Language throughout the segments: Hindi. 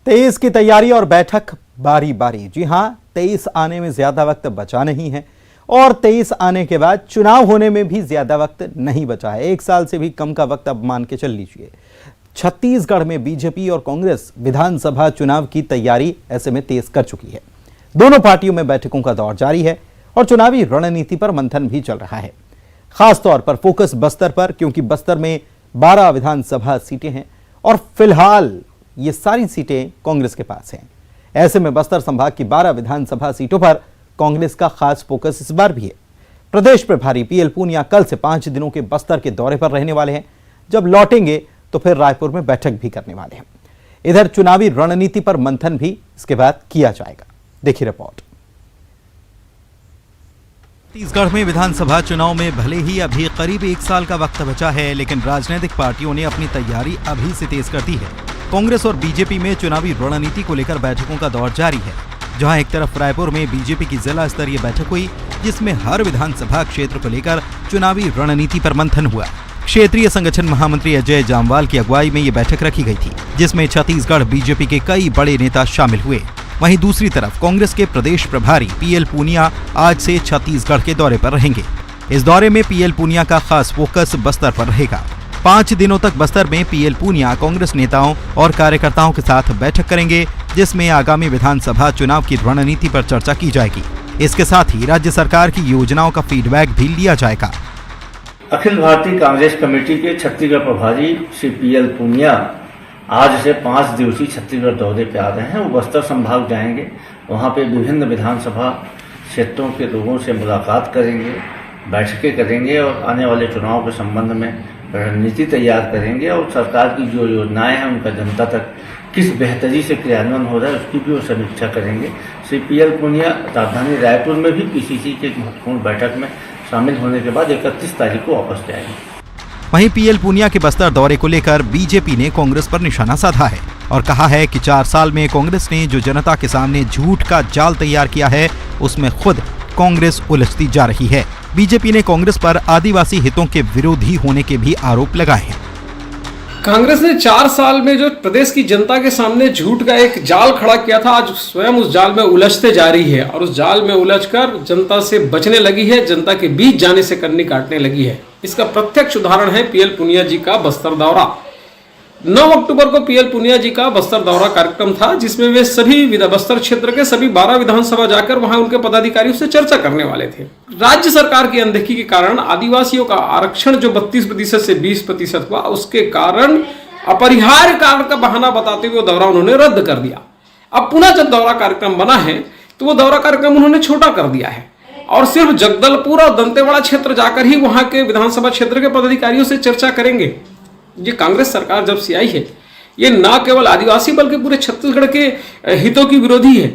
23 की तैयारी और बैठक बारी बारी। जी हां, 23 आने में ज्यादा वक्त बचा नहीं है और 23 आने के बाद चुनाव होने में भी ज्यादा वक्त नहीं बचा है। 1 साल से भी कम का वक्त अब मान के चल लीजिए। छत्तीसगढ़ में बीजेपी और कांग्रेस विधानसभा चुनाव की तैयारी ऐसे में तेज कर चुकी है। दोनों पार्टियों में बैठकों का दौर जारी है और चुनावी रणनीति पर मंथन भी चल रहा है। खासतौर पर फोकस बस्तर पर, क्योंकि बस्तर में 12 विधानसभा सीटें हैं और फिलहाल ये सारी सीटें कांग्रेस के पास हैं। ऐसे में बस्तर संभाग की 12 विधानसभा सीटों पर कांग्रेस का खास फोकस इस बार भी है। प्रदेश प्रभारी पीएल पूनिया कल से 5 दिनों के बस्तर के दौरे पर रहने वाले हैं। जब लौटेंगे तो फिर रायपुर में बैठक भी करने वाले हैं। इधर चुनावी रणनीति पर मंथन भी इसके बाद किया जाएगा। देखिए रिपोर्ट। छत्तीसगढ़ में विधानसभा चुनाव में भले ही अभी करीब 1 साल का वक्त बचा है, लेकिन राजनीतिक पार्टियों ने अपनी तैयारी अभी से तेज कर दी है। कांग्रेस और बीजेपी में चुनावी रणनीति को लेकर बैठकों का दौर जारी है। जहां एक तरफ रायपुर में बीजेपी की जिला स्तरीय बैठक हुई, जिसमें हर विधानसभा क्षेत्र को लेकर चुनावी रणनीति पर मंथन हुआ। क्षेत्रीय संगठन महामंत्री अजय जामवाल की अगुवाई में ये बैठक रखी गई थी, जिसमें छत्तीसगढ़ बीजेपी के कई बड़े नेता शामिल हुए। वहीं दूसरी तरफ कांग्रेस के प्रदेश प्रभारी पीएल पूनिया आज से छत्तीसगढ़ के दौरे पर रहेंगे। इस दौरे में पीएल पूनिया का खास फोकस बस्तर पर रहेगा। 5 दिनों तक बस्तर में पीएल पूनिया कांग्रेस नेताओं और कार्यकर्ताओं के साथ बैठक करेंगे, जिसमें आगामी विधानसभा चुनाव की रणनीति पर चर्चा की जाएगी। इसके साथ ही राज्य सरकार की योजनाओं का फीडबैक भी लिया जाएगा। अखिल भारतीय कांग्रेस कमेटी के छत्तीसगढ़ प्रभारी श्री पीएल पूनिया आज से 5 दिवसीय छत्तीसगढ़ दौरे पे आ रहे हैं। वो बस्तर संभाग जाएंगे, वहाँ पे विभिन्न विधानसभा क्षेत्रों के लोगों से मुलाकात करेंगे, बैठकें करेंगे और आने वाले चुनाव के संबंध में रणनीति तैयार करेंगे और सरकार की जो योजनाएं हैं उनका जनता तक किस बेहतरी से क्रियान्वयन हो रहा है उसकी भी वो समीक्षा करेंगे। श्री पीएल पूनिया राजधानी रायपुर में भी पीसीसी की एक महत्वपूर्ण बैठक में शामिल होने के बाद 31 तारीख को वापस जाएंगे। वहीं पीएल पूनिया के बस्तर दौरे को लेकर बीजेपी ने कांग्रेस पर निशाना साधा है और कहा है कि 4 साल में कांग्रेस ने जो जनता के सामने झूठ का जाल तैयार किया है, उसमें खुद कांग्रेस उलझती जा रही है। बीजेपी ने कांग्रेस पर आदिवासी हितों के विरोधी होने के भी आरोप लगाए हैं। कांग्रेस ने 4 साल में जो प्रदेश की जनता के सामने झूठ का एक जाल खड़ा किया था, आज स्वयं उस जाल में उलझते जा रही है और उस जाल में उलझकर जनता से बचने लगी है, जनता के बीच जाने से कन्नी काटने लगी है। इसका प्रत्यक्ष उदाहरण है पीएल पूनिया जी का बस्तर दौरा। 9 अक्टूबर को पीएल पूनिया जी का बस्तर दौरा कार्यक्रम था, जिसमें वे सभी बस्तर क्षेत्र के सभी 12 विधानसभा जाकर वहां उनके पदाधिकारियों से चर्चा करने वाले थे। राज्य सरकार की अनदेखी के कारण आदिवासियों का आरक्षण जो 32% से 20% हुआ, उसके कारण अपरिहार्य कारण का बहाना बताते हुए दौरा उन्होंने रद्द कर दिया। अब पुनः जब दौरा कार्यक्रम बना है तो वो दौरा कार्यक्रम उन्होंने छोटा कर दिया है और सिर्फ जगदलपुर और दंतेवाड़ा क्षेत्र जाकर ही वहां के विधानसभा क्षेत्र के पदाधिकारियों से चर्चा करेंगे। ये कांग्रेस सरकार जब से आई है, ये न केवल आदिवासी बल्कि पूरे छत्तीसगढ़ के हितों की विरोधी है।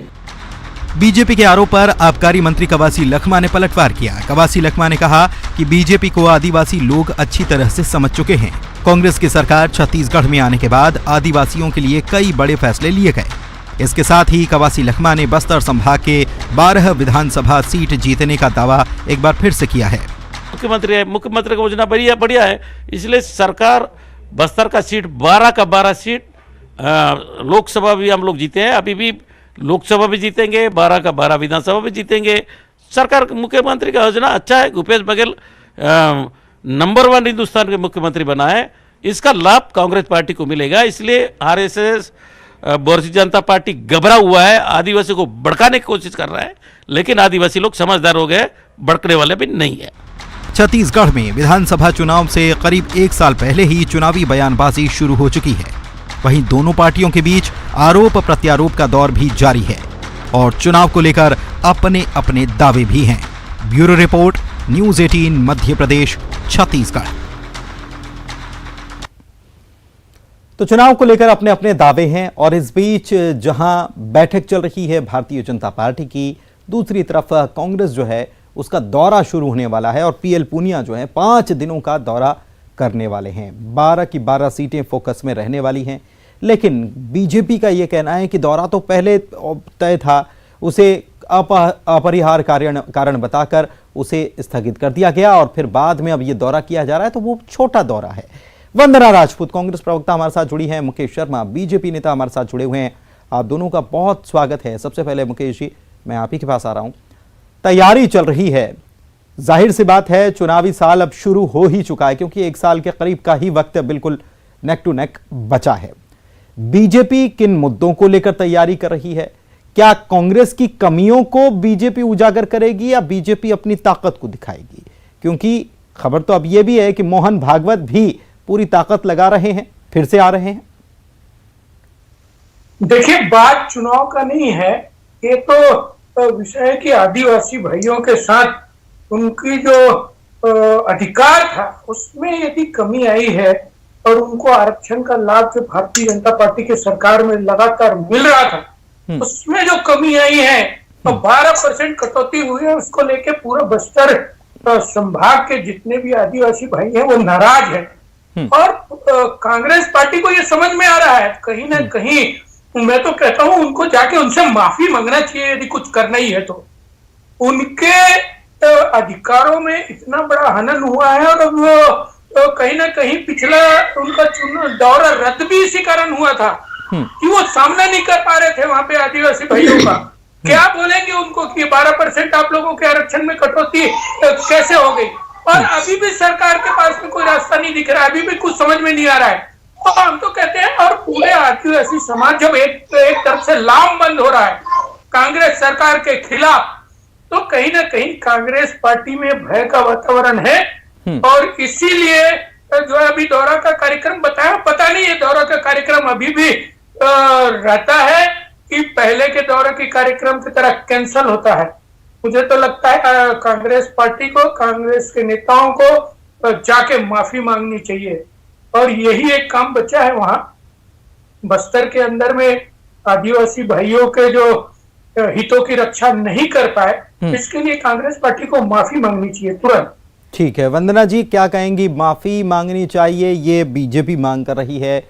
बीजेपी के आरोप पर आबकारी मंत्री कवासी लखमा ने पलटवार किया। कवासी लखमा ने कहा कि बीजेपी को आदिवासी लोग अच्छी तरह से समझ चुके हैं। कांग्रेस की सरकार छत्तीसगढ़ में आने के बाद आदिवासियों के लिए कई बड़े फैसले लिए गए। इसके साथ ही कवासी लखमा ने बस्तर संभाग के 12 विधानसभा सीट जीतने का दावा एक बार फिर से किया है। मुख्यमंत्री है, मुख्यमंत्री का योजना बढ़िया है, इसलिए सरकार बस्तर का सीट 12 का 12 सीट लोकसभा भी हम लोग जीते हैं, अभी भी लोकसभा भी जीतेंगे, 12 का 12 विधानसभा भी जीतेंगे। सरकार मुख्यमंत्री का योजना अच्छा है। भूपेश बघेल नंबर 1 हिंदुस्तान के मुख्यमंत्री बना है, इसका लाभ कांग्रेस पार्टी को मिलेगा। इसलिए आरएसएस भारतीय जनता पार्टी घबरा हुआ है, आदिवासी को भड़काने की कोशिश कर रहा है, लेकिन आदिवासी लोग समझदार हो गए, भड़कने वाले भी नहीं है। छत्तीसगढ़ में विधानसभा चुनाव से करीब 1 साल पहले ही चुनावी बयानबाजी शुरू हो चुकी है। वहीं दोनों पार्टियों के बीच आरोप प्रत्यारोप का दौर भी जारी है और चुनाव को लेकर अपने अपने दावे भी हैं। Bureau report, news 18 Madhya Pradesh, Chhattisgarh. तो चुनाव को लेकर अपने अपने दावे हैं और इस बीच जहां बैठक चल रही है भारतीय जनता पार्टी की, दूसरी तरफ कांग्रेस जो है उसका दौरा शुरू होने वाला है और पीएल पूनिया जो है 5 दिनों का दौरा करने वाले हैं। 12 की 12 सीटें फोकस में रहने वाली हैं, लेकिन बीजेपी का यह कहना है कि दौरा तो पहले तय था, उसे अपरिहार्य कारण बताकर उसे स्थगित कर दिया गया और फिर बाद में अब ये दौरा किया जा रहा है, तो वो छोटा दौरा है। वंदना राजपूत कांग्रेस प्रवक्ता हमारे साथ जुड़ी हैं, मुकेश शर्मा बीजेपी नेता हमारे साथ जुड़े हुए हैं। आप दोनों का बहुत स्वागत है। सबसे पहले मुकेश जी, मैं आप ही के पास आ रहा हूं। तैयारी चल रही है, जाहिर सी बात है चुनावी साल अब शुरू हो ही चुका है, क्योंकि 1 साल के करीब का ही वक्त बिल्कुल नेक टू नेक बचा है। बीजेपी किन मुद्दों को लेकर तैयारी कर रही है? क्या कांग्रेस की कमियों को बीजेपी उजागर करेगी या बीजेपी अपनी ताकत को दिखाएगी? क्योंकि खबर तो अब यह भी है कि मोहन भागवत भी पूरी ताकत लगा रहे हैं, फिर से आ रहे हैं। देखिए, बात चुनाव का नहीं है, ये तो विषय है कि आदिवासी भाइयों के साथ उनकी जो अधिकार था उसमें यदि कमी आई है और उनको आरक्षण का लाभ जो भारतीय जनता पार्टी के सरकार में लगातार मिल रहा था उसमें जो कमी आई है तो 12% कटौती हुई है, उसको लेके पूरा बस्तर संभाग के जितने भी आदिवासी भाई हैं वो नाराज हैं। और कांग्रेस पार्टी को ये समझ में आ रहा है, कहीं ना कहीं मैं तो कहता हूं उनको जाके उनसे माफी मांगना चाहिए यदि कुछ करना ही है तो। उनके अधिकारों में इतना बड़ा हनन हुआ है और वो कहीं ना कहीं पिछला उनका दौरा रद्द भी इसी कारण हुआ था कि वो सामना नहीं कर पा रहे थे वहां पे आदिवासी भाइयों का। क्या बोलेंगे उनको कि 12% आप लोगों के आरक्षण में कटौती कैसे हो गई? और अभी भी सरकार के पास में कोई रास्ता नहीं दिख रहा है, अभी भी कुछ समझ में नहीं आ रहा है। तो हम तो कहते हैं, और पूरे आदिवासी समाज जब एक तरफ से लामबंद हो रहा है कांग्रेस सरकार के खिलाफ, तो कहीं ना कहीं कांग्रेस पार्टी में भय का वातावरण है। और इसीलिए जो अभी दौरा का कार्यक्रम बताया, पता नहीं ये दौरा का कार्यक्रम अभी भी रहता है कि पहले के दौरे के कार्यक्रम की तरह कैंसिल होता है। मुझे तो लगता है कांग्रेस पार्टी को, कांग्रेस के नेताओं को जाके माफी मांगनी चाहिए और यही एक काम बचा है वहां बस्तर के अंदर में आदिवासी भाइयों के जो हितों की रक्षा नहीं कर पाए, इसके लिए कांग्रेस पार्टी को माफी मांगनी चाहिए तुरंत। ठीक है, वंदना जी क्या कहेंगी? माफी मांगनी चाहिए, ये बीजेपी मांग कर रही है।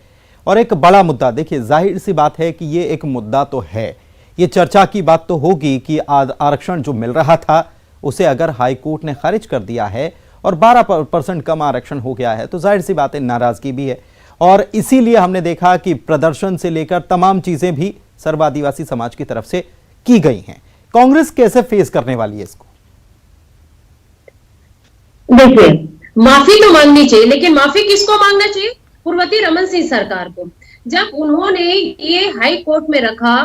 और एक बड़ा मुद्दा, देखिए जाहिर सी बात है कि ये एक मुद्दा तो है, ये चर्चा की बात तो होगी कि आरक्षण जो मिल रहा था उसे अगर हाई कोर्ट ने खारिज कर दिया है और 12% कम आरक्षण हो गया है तो जाहिर सी बात है नाराजगी भी है। और इसीलिए हमने देखा कि प्रदर्शन से लेकर तमाम चीजें भी सर्व आदिवासी समाज की तरफ से की गई हैं। कांग्रेस कैसे फेस करने वाली है इसको? देखिए, माफी तो मांगनी चाहिए, लेकिन माफी किसको मांगना चाहिए? पूर्वती रमन सिंह सरकार को। जब उन्होंने ये हाई कोर्ट में रखा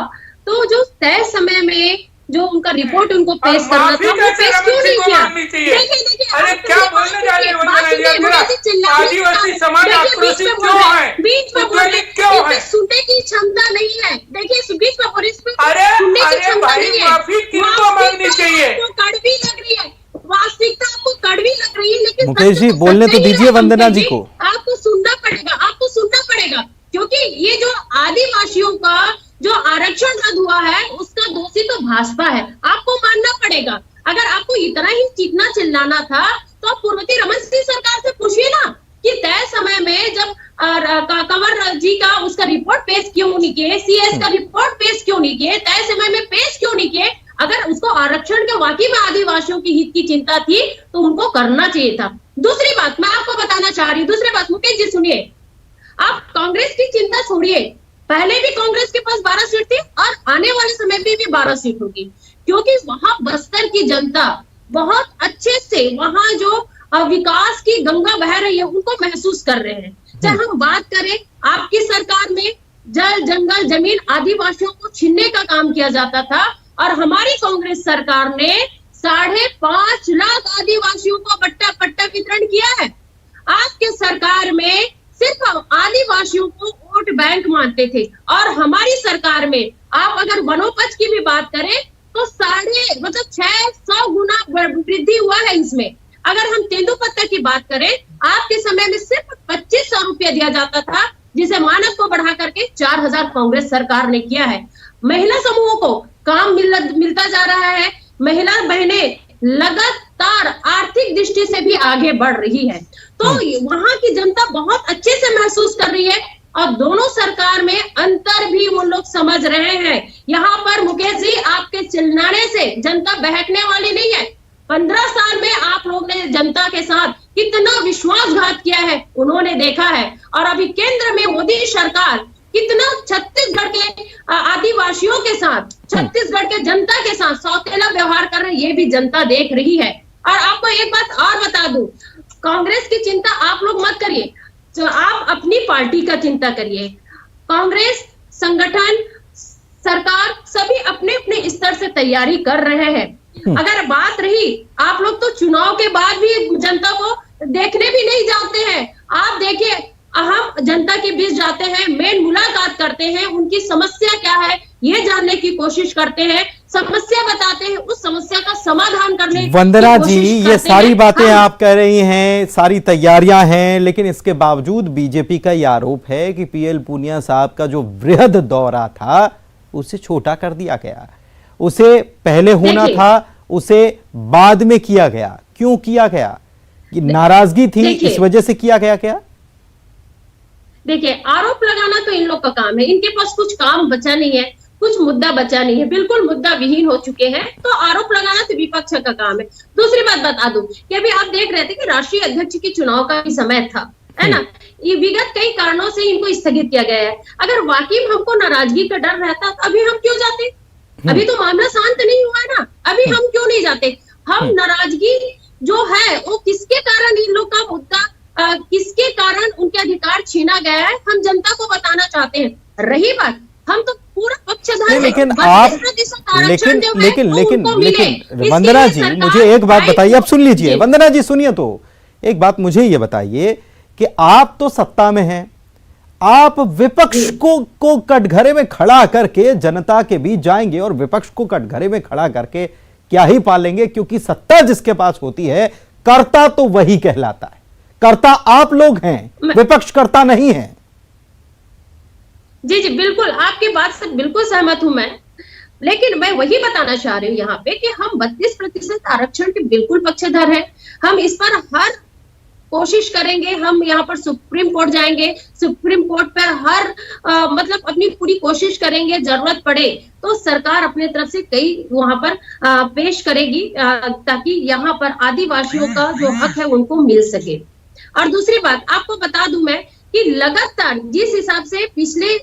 तो जो तय समय में जो उनका रिपोर्ट उनको पेश करना था वो पेश क्यों नहीं किया? अरे क्या बोलने जा रहे हो? आदिवासी समाज आक्रोशित क्यों है? बीच में सुनने की क्षमता नहीं है। देखिए, बीच में पुलिस में सुनने की क्षमता नहीं है। माफी किसको मांगनी चाहिए? कड़वी लग रही है, वास्तविकता आपको कड़वी लग रही है, लेकिन मुकेश जी बोलने तो दीजिए वंदना जी को। आपको सुनना पड़ेगा, क्योंकि ये जो आदिवासियों का जो आरक्षण रद्द हुआ है उसका दोषी तो भाजपा है, आपको मानना पड़ेगा। अगर आपको इतना ही चीखना चिल्लाना था तो आप पूर्वती रमन सिंह सरकार से पूछिए ना कि तय समय में जब कंवर जी का उसका रिपोर्ट पेश क्यों नहीं किए, सीएस का रिपोर्ट पेश क्यों नहीं किए, तय समय में पेश क्यों नहीं किए? अगर उसको आरक्षण के वाकई में आदिवासियों की हित की चिंता थी तो उनको करना चाहिए था। दूसरी बात मैं आपको बताना चाह रही हूँ, दूसरी बात मुकेश जी सुनिए, आप कांग्रेस की चिंता छोड़िए, पहले भी कांग्रेस के पास 12 सीट थी और आने वाले समय में भी 12 सीट होगी, क्योंकि वहां बस्तर की जनता बहुत अच्छे से वहां जो विकास की गंगा बह रही है उनको महसूस कर रहे हैं। चाहे हम बात करें आपकी सरकार में जल जंगल जमीन आदिवासियों को छीनने का काम किया जाता था और हमारी कांग्रेस सरकार ने 5.5 लाख आदिवासियों को पट्टा वितरण किया है। आपके सरकार में सिर्फ आदिवासियों को वोट बैंक मानते थे और हमारी सरकार में आप अगर वनोपज की भी बात करें तो 600 गुना वृद्धि हुआ है इसमें। अगर हम तेंदुपत्ता की बात करें, आपके समय में सिर्फ 2500 रुपया दिया जाता था, जिसे मानक को बढ़ा करके 4000 कांग्रेस सरकार ने किया है। महिला समूहों को काम मिलता जा रहा है, महिला बहनें लगातार आर्थिक दृष्टि से भी आगे बढ़ रही है, तो वहां की जनता बहुत अच्छे से महसूस कर रही है और दोनों सरकार में अंतर भी वो लोग समझ रहे हैं। यहाँ पर मुकेश जी आपके चिल्लाने से जनता बहकने वाली नहीं है। 15 साल में आप लोग ने जनता के साथ कितना विश्वासघात किया है उन्होंने देखा है और अभी केंद्र में मोदी सरकार कितना छत्तीसगढ़ के आदिवासियों के साथ, छत्तीसगढ़ के जनता के साथ सौतेला व्यवहार कर रहे हैं, ये भी जनता देख रही है। और आपको एक बात और बता दूं, कांग्रेस की चिंता आप लोग मत करिए, तो आप अपनी पार्टी का चिंता करिए। कांग्रेस संगठन, सरकार सभी अपने अपने स्तर से तैयारी कर रहे हैं। अगर बात रही, आप लोग तो चुनाव के बाद भी जनता को देखने भी नहीं जाते हैं। आप देखिए, हम जनता के बीच जाते हैं, मेन मुलाकात करते हैं, उनकी समस्या क्या है ये जानने की कोशिश करते हैं, समस्या बताते हैं, उस समस्या का समाधान करने की वंदना जी, कोशिश ये करते सारी हैं। बातें आप कह रही हैं, सारी तैयारियां हैं, लेकिन इसके बावजूद बीजेपी का यह आरोप है कि पीएल पूनिया साहब का जो वृहद दौरा था उसे छोटा कर दिया गया, उसे पहले होना था, उसे बाद में किया गया। क्यों किया गया? कि नाराजगी थी, इस वजह से किया गया क्या? देखिए, आरोप लगाना तो इन लोग का काम है, इनके पास कुछ काम बचा नहीं है, कुछ मुद्दा बचा नहीं है, बिल्कुल मुद्दा विहीन हो चुके हैं, तो आरोप लगाना तो विपक्ष का काम है। दूसरी बात बता दूं कि अभी आप देख रहे थे कि राष्ट्रीय अध्यक्ष की चुनाव का भी समय था, है ना, ये विगत कई कारणों से इनको स्थगित किया गया है। अगर वाकई हमको नाराजगी का डर रहता तो अभी हम क्यों जाते? अभी तो मामला शांत नहीं हुआ है ना, अभी हम क्यों नहीं जाते? हम नाराजगी जो है वो किसके कारण, इन लोग का मुद्दा किसके कारण उनके अधिकार छीना गया है, हम जनता को बताना चाहते हैं। रही बात, हम तो पूरा पक्षधर हैं, लेकिन बस आप 20% आरक्षण जो है, लेकिन वो उनको मिले। वंदना इसके जी, लिए मुझे एक बात सरकार बताइए, अब सुन लीजिए, जी। वंदना जी सुनिए, तो एक बात मुझे ये बताइए कि आप तो सत्ता में हैं, आप विपक्ष को कटघरे में खड़ा करके जनता के बीच जाएंगे और विपक्ष को कटघरे में खड़ा करके क्या ही पालेंगे, क्योंकि सत्ता जिसके पास होती है, कर्ता तो वही कहलाता है। कर्ता आप लोग हैं, विपक्ष कर्ता नहीं है। जी जी बिल्कुल, आपकी बात से बिल्कुल सहमत हूं मैं, लेकिन मैं वही बताना चाह रही हूँ यहाँ पे कि हम 32% आरक्षण के बिल्कुल पक्षधर हैं। हम इस पर हर कोशिश करेंगे, हम यहाँ पर सुप्रीम कोर्ट जाएंगे, सुप्रीम कोर्ट पर हर मतलब अपनी पूरी कोशिश करेंगे, जरूरत पड़े तो सरकार अपने तरफ से कई वहां पर पेश करेगी ताकि यहाँ पर आदिवासियों का जो हक है उनको मिल सके। और दूसरी बात आपको बता दूं मैं कि लगातार जिस हिसाब से पिछले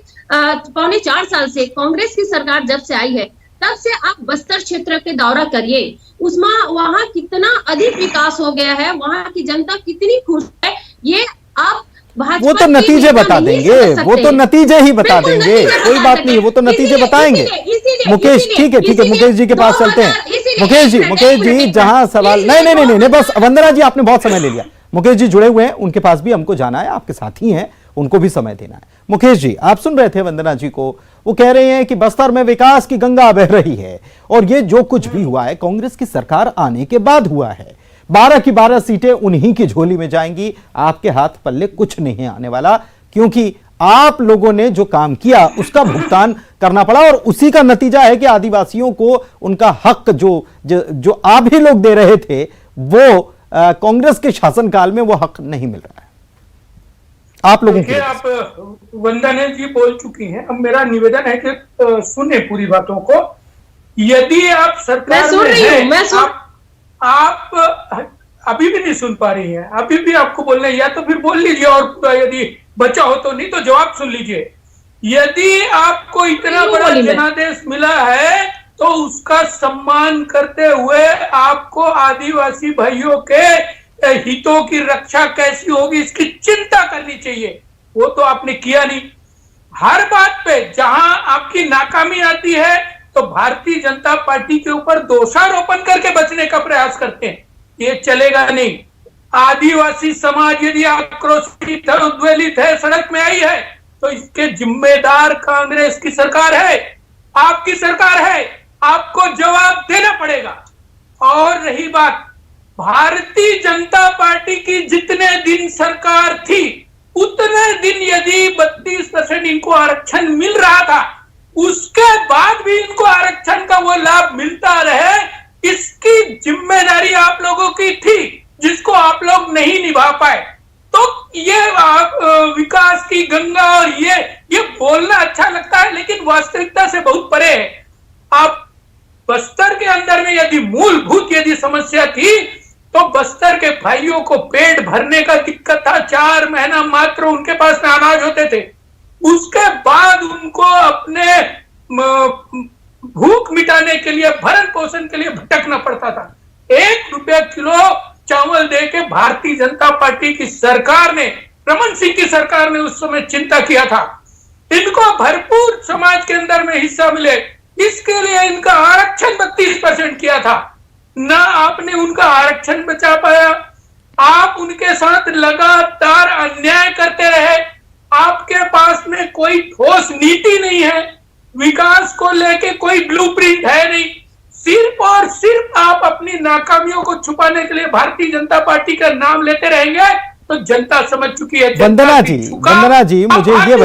3.25 साल से कांग्रेस की सरकार जब से आई है, तब से आप बस्तर क्षेत्र के दौरा करिए, उसमें वहां कितना अधिक विकास हो गया है, वहां की जनता कितनी खुश है, ये आप भाजपा वो तो नतीजे बता देंगे, वो तो नतीजे ही बता देंगे, कोई बात नहीं, वो तो नतीजे बताएंगे। मुकेश, ठीक है, मुकेश जी के पास चलते हैं। मुकेश जी जहां सवाल नहीं, बस वंदना जी आपने बहुत समय ले लिया। मुकेश जी जुड़े हुए हैं, उनके पास भी हमको जाना है, आपके साथ ही हैं, उनको भी समय देना है। मुकेश जी, आप सुन रहे थे वंदना जी को, वो कह रहे हैं कि बस्तर में विकास की गंगा बह रही है और ये जो कुछ भी हुआ है कांग्रेस की सरकार आने के बाद हुआ है। 12 की 12 सीटें उन्हीं की झोली में जाएंगी, आपके हाथ पल्ले कुछ नहीं आने वाला, क्योंकि आप लोगों ने जो काम किया उसका भुगतान करना पड़ा और उसी का नतीजा है कि आदिवासियों को उनका हक जो आप ही लोग दे रहे थे, वो कांग्रेस के शासनकाल में वो हक नहीं मिल रहा है आप लोगों के। आप वंदना जी बोल चुकी हैं, अब मेरा निवेदन है कि सुने पूरी बातों को। यदि आप सरकार में हैं, आप अभी भी नहीं सुन पा रही हैं, अभी भी आपको बोलना है, या तो फिर बोल लीजिए और यदि बचा हो तो, नहीं तो जवाब सुन लीजिए। यदि आपको इतना बड़ा जनादेश मिला है तो उसका सम्मान करते हुए आपको आदिवासी भाइयों के हितों की रक्षा कैसी होगी इसकी चिंता करनी चाहिए। वो तो आपने किया नहीं। हर बात पे जहां आपकी नाकामी आती है तो भारतीय जनता पार्टी के ऊपर दोषारोपण करके बचने का प्रयास करते हैं, ये चलेगा नहीं। आदिवासी समाज यदि आक्रोशित है, उद्वेलित है, सड़क में आई है, तो इसके जिम्मेदार कांग्रेस की सरकार है, आपकी सरकार है, आपको जवाब देना पड़ेगा। और रही बात भारतीय जनता पार्टी की, जितने दिन सरकार थी उतने दिन यदि 32% इनको आरक्षण मिल रहा था, उसके बाद भी इनको आरक्षण का वो लाभ मिलता रहे, इसकी जिम्मेदारी आप लोगों की थी, जिसको आप लोग नहीं निभा पाए। तो ये विकास की गंगा और ये बोलना अच्छा लगता है, लेकिन वास्तविकता से बहुत परे है। आप बस्तर के अंदर में यदि मूलभूत यदि समस्या थी तो बस्तर के भाइयों को पेट भरने का दिक्कत था, 4 महीना मात्र उनके पास में अनाज होते थे, उसके बाद उनको अपने भूख मिटाने के लिए, भरण पोषण के लिए भटकना पड़ता था। 1 रुपया किलो चावल दे के भारतीय जनता पार्टी की सरकार ने, रमन सिंह की सरकार ने उस समय चिंता किया था। इनको भरपूर समाज के अंदर में हिस्सा मिले, इसके लिए इनका आरक्षण 32% किया था। ना आपने उनका आरक्षण बचा पाया, आप उनके साथ लगातार अन्याय करते रहे। आपके पास में कोई ठोस नीति नहीं है, विकास को लेके कोई ब्लूप्रिंट है नहीं। सिर्फ और सिर्फ आप अपनी नाकामियों को छुपाने के लिए भारतीय जनता पार्टी का नाम लेते रहेंगे, तो जनता समझ चुकी है। वंदना जी मुझे ये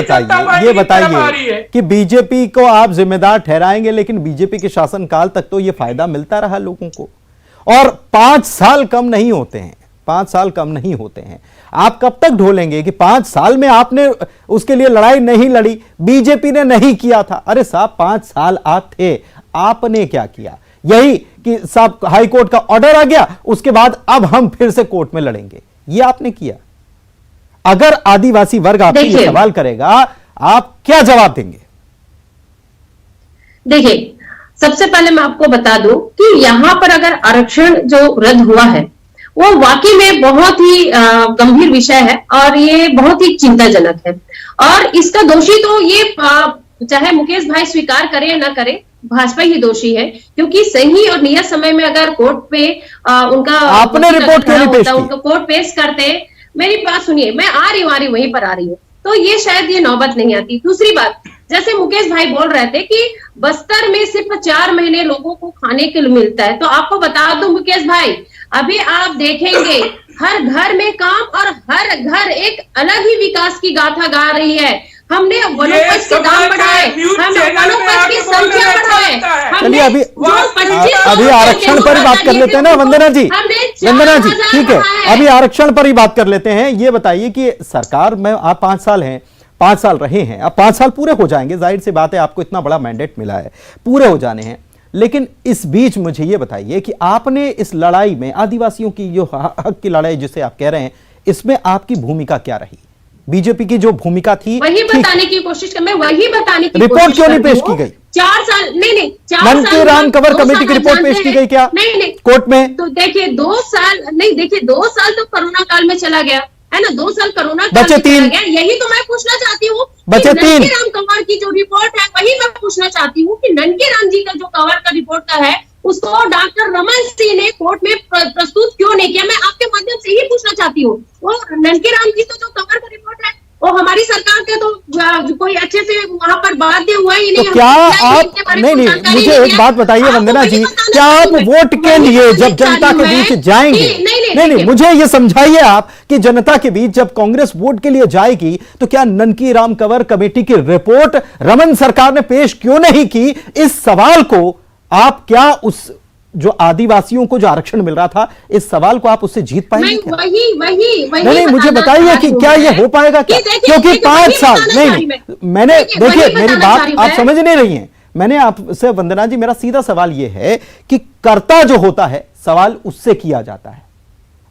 बताइए कि बीजेपी को आप जिम्मेदार ठहराएंगे, लेकिन बीजेपी के शासनकाल तक तो ये फायदा मिलता रहा लोगों को, और 5 साल कम नहीं होते हैं, 5 साल कम नहीं होते हैं। आप कब तक ढोलेंगे कि 5 साल में आपने उसके लिए लड़ाई नहीं लड़ी, बीजेपी ने नहीं किया था? अरे साहब 5 साल आप थे, आपने क्या किया? यही कि साहब हाईकोर्ट का ऑर्डर आ गया, उसके बाद अब हम फिर से कोर्ट में लड़ेंगे, ये आपने किया। अगर आदिवासी वर्ग आपसे ये सवाल करेगा, आप क्या जवाब देंगे? देखिए, सबसे पहले मैं आपको बता दूं कि यहाँ पर अगर आरक्षण जो रद्द हुआ है वो वाकई में बहुत ही गंभीर विषय है और ये बहुत ही चिंताजनक है। और इसका दोषी तो ये चाहे मुकेश भाई स्वीकार करे या ना करे, भाजपा ही दोषी है, क्योंकि सही और नियत समय में अगर कोर्ट पे उनका आपने रिपोर्ट क्यों नहीं पेश की? उनको कोर्ट पेश करते। मेरी बात सुनिए, मैं आ रही हूँ वहीं पर आ रही हूँ, तो ये शायद ये नौबत नहीं आती। दूसरी बात, जैसे मुकेश भाई बोल रहे थे कि बस्तर में सिर्फ 4 महीने लोगों को खाने के लिए मिलता है, तो आपको बता दूं मुकेश भाई, अभी आप देखेंगे हर घर में काम और हर घर एक अलग ही विकास की गाथा गा रही है। हमने वनोपज के दाम बढ़ाए, हमने वनोपज की संख्या बढ़ाए। चलिए अभी आरक्षण पर ही बात कर लेते हैं ना वंदना जी, ठीक है, अभी आरक्षण पर ही बात कर लेते हैं। ये बताइए कि सरकार में आप 5 साल हैं, 5 साल रहे हैं, अब 5 साल पूरे हो जाएंगे, जाहिर सी बात है, आपको इतना बड़ा मैंडेट मिला है, पूरे हो जाने हैं। लेकिन इस बीच मुझे ये बताइए कि आपने इस लड़ाई में, आदिवासियों की जो हक की लड़ाई जिसे आप कह रहे हैं, इसमें आपकी भूमिका क्या रही? बीजेपी की जो भूमिका थी वही बताने की कोशिश कर, मैं वही बताने की रिपोर्ट क्यों नहीं पेश की गई? 4 साल नहीं, 4 ननकी राम कंवर कमेटी की रिपोर्ट पेश की गई क्या? नहीं कोर्ट में? तो देखिए 2 साल नहीं, देखिए 2 साल तो कोरोना काल में चला गया है ना, 2 साल कोरोना काल में चला गया। यही तो मैं पूछना चाहती हूँ, ननकी राम कंवर की जो रिपोर्ट है वही मैं पूछना चाहती हूँ कि ननकी राम जी का जो कंवर का रिपोर्ट का है उसको डॉक्टर रमन सिंह ने कोर्ट में प्रस्तुत क्यों नहीं किया? मैं आपके माध्यम से ही पूछना चाहती हूँ। वो ननकी राम जी का जो कंवर का रिपोर्ट है वो हमारी सरकार के तो कोई अच्छे से वहां पर बाध्य हुआ ही नहीं। तो क्या आप नहीं, मुझे एक बात बताइए वंदना जी, क्या आप वोट के लिए जब जनता के बीच जाएंगे, नहीं, मुझे ये समझाइए आप कि जनता के बीच जब कांग्रेस वोट के लिए जाएगी तो क्या ननकी राम कंवर कमेटी की रिपोर्ट रमन सरकार ने पेश क्यों नहीं की? इस सवाल को आप क्या उस जो आदिवासियों को जो आरक्षण मिल रहा था, इस सवाल को आप उससे जीत पाएंगे क्या? वही नहीं, मुझे बताइए कि क्या ये हो पाएगा क्या? क्योंकि 5 साल नहीं, मैंने देखिए मेरी बात आप समझ नहीं रही हैं। मैंने आपसे वंदना जी, मेरा सीधा सवाल ये है कि कर्ता जो होता है सवाल उससे किया जाता है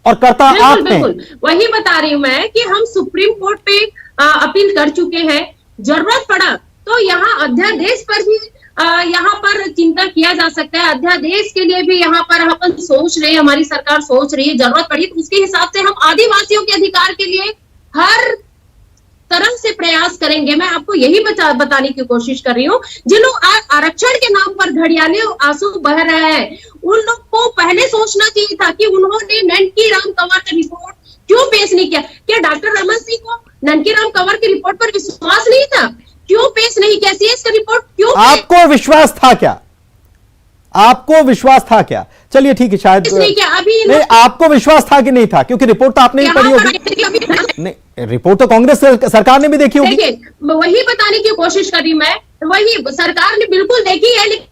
और कर्ता आप हैं। वही बता रही हूं मैं कि हम सुप्रीम कोर्ट पे अपील कर चुके हैं, जरूरत पड़ा तो यहाँ अध्यादेश पर भी यहाँ पर चिंता किया जा सकता है। अध्यादेश के लिए भी यहाँ पर हम सोच रहे हैं, हमारी सरकार सोच रही है, जरूरत पड़ी तो उसके हिसाब से हम आदिवासियों के अधिकार के लिए हर तरह से प्रयास करेंगे। मैं आपको यही बताने की कोशिश कर रही हूँ, जिन लोग आरक्षण के नाम पर घड़ियाले आंसू बह रहे हैं उन लोग को पहले सोचना चाहिए था कि उन्होंने ननकी राम कंवर का रिपोर्ट क्यों पेश नहीं किया। क्या डॉक्टर रमन सिंह को ननकी राम कंवर की रिपोर्ट पर विश्वास नहीं था? क्यों पेश नहीं किया? सीएस का रिपोर्ट क्यों? आपको विश्वास था क्या? आपको विश्वास था क्या? चलिए ठीक है, शायद नहीं, आपको विश्वास था कि नहीं था? क्योंकि रिपोर्ट तो आपने ही पढ़ी होगी। नहीं, रिपोर्ट तो कांग्रेस सरकार ने भी देखी होगी। देखिए, वही बताने की कोशिश करी मैं, वही सरकार ने बिल्कुल देखी है लेकिन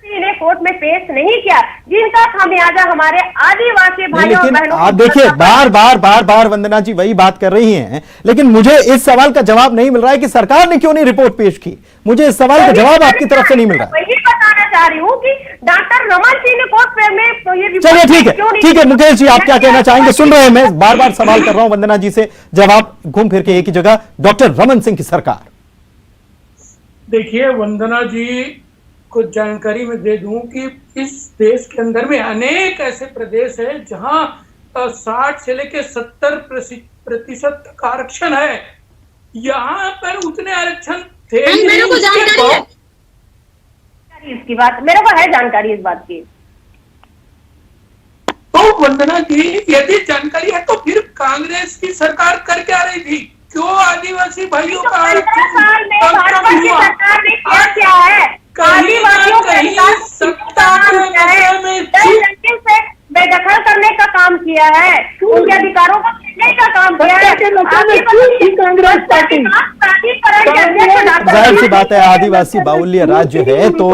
ने कोर्ट में पेश नहीं किया, जिनका खामियाजा हमारे आदिवासी भाइयों और बहनों। आप देखिए बार वंदना जी वही बात कर रही हैं, लेकिन मुझे इस सवाल का जवाब नहीं मिल रहा है कि सरकार ने क्यों नहीं रिपोर्ट पेश की। मुझे इस सवाल का जवाब आपकी तरफ से नहीं मिल रहा है। बताना चाह रही हूँ कि डॉक्टर रमन सिंह ने कोर्ट में तो ये चलिए ठीक है मुकेश जी, आप क्या कहना चाहेंगे? सुन रहे हैं, मैं बार बार सवाल कर रहा हूं वंदना जी से, जवाब घूम फिर के एक ही जगह, डॉक्टर रमन सिंह की सरकार। देखिए वंदना जी, कुछ जानकारी मैं दे दूं कि इस देश के अंदर में अनेक ऐसे प्रदेश है जहां 60 से लेकर 70% तक आरक्षण है। यहाँ पर उतने आरक्षण थे ही मेरे को नहीं, जानकारी है इसकी बात, मेरे को है जानकारी इस बात की। तो वंदना जी, यदि जानकारी है तो फिर कांग्रेस की सरकार कर क्या रही थी? क्यों आदिवासी भाइयों का 15 साल में भाजपा की सरकार ने क्या है? आदिवासियों के साथ से बेदखल करने का काम किया है, उनके अधिकारों को छीनने का काम किया है। कांग्रेस पार्टी जाहिर सी बात है, आदिवासी बाहुल्य राज्य है तो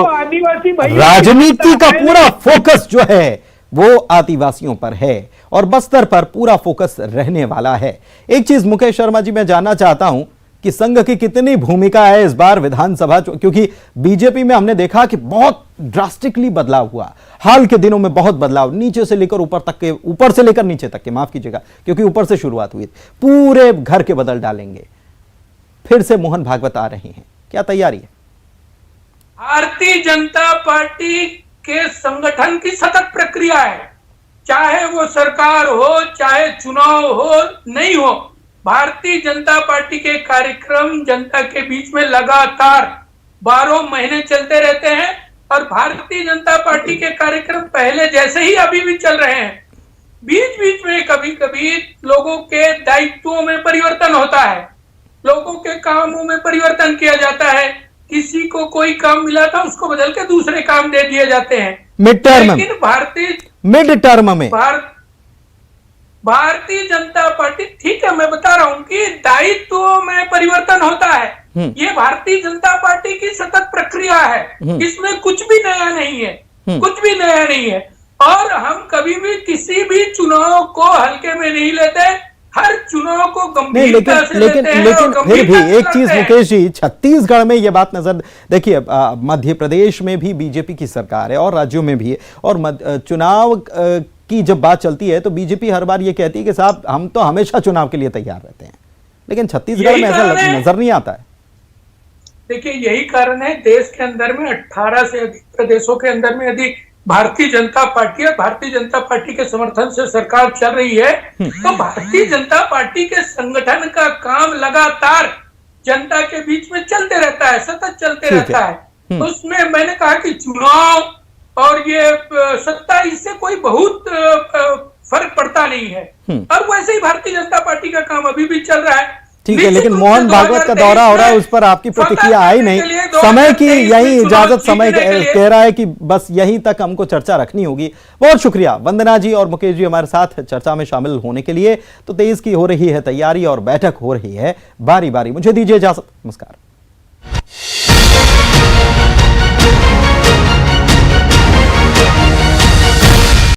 राजनीति का पूरा फोकस जो है वो आदिवासियों पर है और बस्तर पर पूरा फोकस रहने वाला है। एक चीज मुकेश शर्मा जी मैं जानना चाहता हूं कि संघ की कितनी भूमिका है इस बार विधानसभा, क्योंकि बीजेपी में हमने देखा कि बहुत ड्रास्टिकली बदलाव हुआ, हाल के दिनों में बहुत बदलाव, नीचे से लेकर ऊपर तक के, ऊपर से लेकर नीचे तक के, माफ कीजिएगा क्योंकि ऊपर से शुरुआत हुई, पूरे घर के बदल डालेंगे। फिर से मोहन भागवत आ रही हैं, क्या तैयारी है? भारतीय जनता पार्टी के संगठन की सतत प्रक्रिया है, चाहे वो सरकार हो चाहे चुनाव हो नहीं हो, भारतीय जनता पार्टी के कार्यक्रम जनता के बीच में लगातार 12 महीने चलते रहते हैं और भारतीय जनता पार्टी के कार्यक्रम पहले जैसे ही अभी भी चल रहे हैं। बीच बीच में कभी कभी लोगों के दायित्वों में परिवर्तन होता है, लोगों के कामों में परिवर्तन किया जाता है, किसी को कोई काम मिला था उसको बदल के दूसरे काम दे दिए जाते हैं। मिड टर्म लेकिन मिड टर्म में भारतीय जनता पार्टी, ठीक है मैं बता रहा हूं कि दायित्वों में परिवर्तन होता है, ये भारतीय जनता पार्टी की सतत प्रक्रिया है, इसमें कुछ भी नया नहीं है, कुछ भी नया नहीं है। और हम कभी भी किसी भी चुनाव को हल्के में नहीं लेते, हर चुनाव को गंभीरता से लेते हैं। लेकिन फिर भी एक चीज मुकेश जी, छत्तीसगढ़ में यह बात नजर, देखिए मध्य प्रदेश में भी बीजेपी की सरकार है और राज्यों में भी है, और चुनाव की जब बात चलती है तो बीजेपी हर बार ये कहती है कि साहब हम तो हमेशा चुनाव के लिए तैयार रहते हैं, लेकिन छत्तीसगढ़ में ऐसा नजर नहीं आता है। देखिए यही कारण है, देश के अंदर में 18 से अधिक प्रदेशों के अंदर में यदि भारतीय जनता पार्टी और भारतीय जनता पार्टी के समर्थन से सरकार चल रही है तो भारतीय जनता पार्टी के संगठन का काम लगातार जनता के बीच में चलते रहता है, सतत चलते रहता है। उसमें मैंने कहा कि चुनाव और ये सत्ता, इससे कोई बहुत फर्क पड़ता नहीं है। और वैसे ही भारतीय जनता पार्टी का काम अभी भी चल रहा है। ठीक है, लेकिन मोहन भागवत का दौरा हो रहा है, उस पर आपकी प्रतिक्रिया आई नहीं। समय की यही इजाजत, समय कह रहा है कि बस यहीं तक हमको चर्चा रखनी होगी। बहुत शुक्रिया वंदना जी और मुकेश जी हमारे साथ चर्चा में शामिल होने के लिए। तो 23 की हो रही है तैयारी और बैठक हो रही है बारी बारी। मुझे दीजिए इजाजत, नमस्कार।